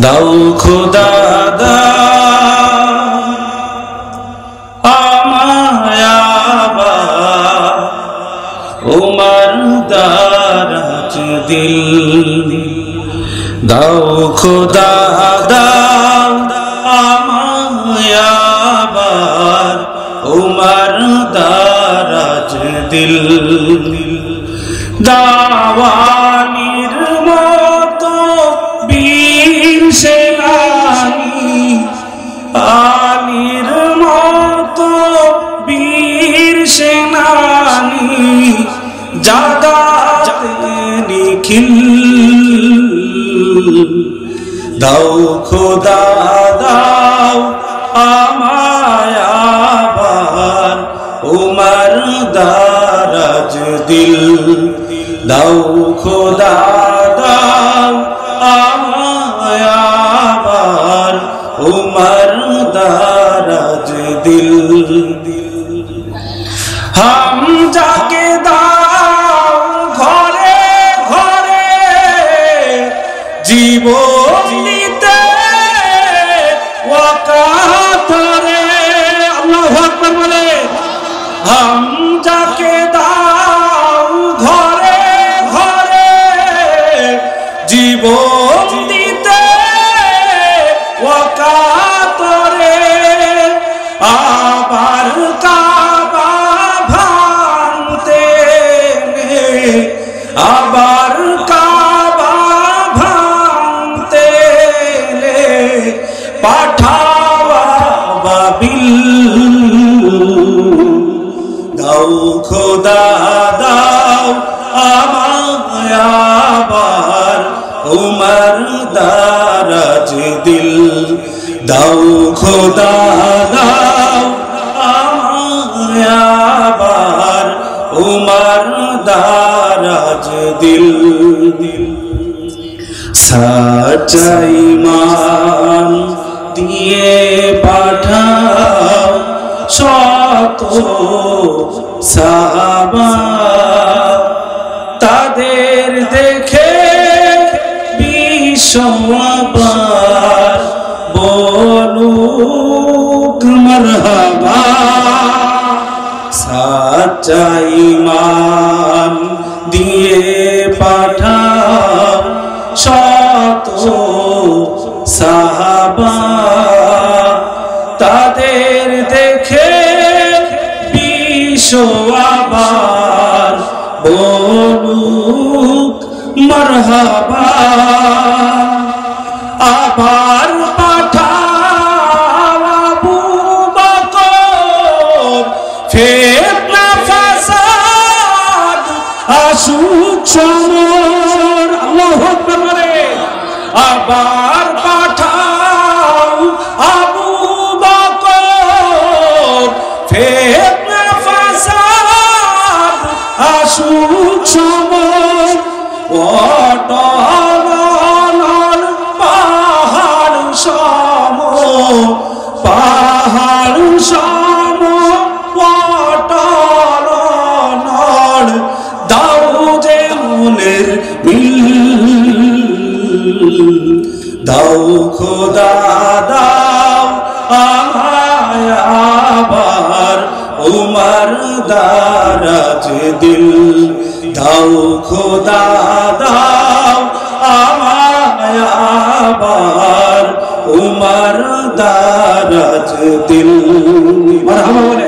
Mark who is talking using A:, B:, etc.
A: দাও খোদা দাও আমায় আবার উমার দারাজ দিল। দাও খোদা দাও আমায় আবার উমার দারাজ দিল। দাওয়ানির মতো বীর সেনানি, আলীর মতো বীর সেনানি, জাগাতে নিখিল। দাও খোদা দাও আমায় আবার উমার দারাজ দিল। দাও খোদা দাও আমায় আবার উমার দারাজ দিল। হাম যাকে দাও ঘরে ঘরে জীবন দিতে ওয়াকাতরে। আল্লাহু আকবার বলে। হাম যাকে দাও ঘরে ঘরে জীবন দিতে ওয়াকাতরে। আবার কাবা ভাঙতে আবার কাবা ভাঙতে পাঠাওয়া বাবিল। দাও খোদা দাও আমায় আবার উমার দারাজ দিল। দাও খোদা দাও আমায় আবার উমার দারাজ দিল। সাচাই মান দিয়ে পাঠাও শত সাহাবা, তাদের দেখে বিশ্ববার বলুক মারহাবা। সাচ্চা ঈমান দিয়ে পাঠাও শত সাহাবা, তাদের দেখে বিশ্ববার বলুক মারহাবা। আবার পাঠাও আবু বকর, ফিতনা ফাসাদ আসুক সমর। আল্লাহু আকবার বলে। আবার পাঠাও আবু বকর, ফিতনা ফাসাদ আসুক সমর। অটল পাহাড় সম, পাহাড় সম অটল নল, দাও যে মনের মিল। দাও খোদা দাও আমায় আবার উমার দারাজ দিল। দাও খোদা দাও আমায় আবার উমার দারাজ দিল। মারহাবা বলে।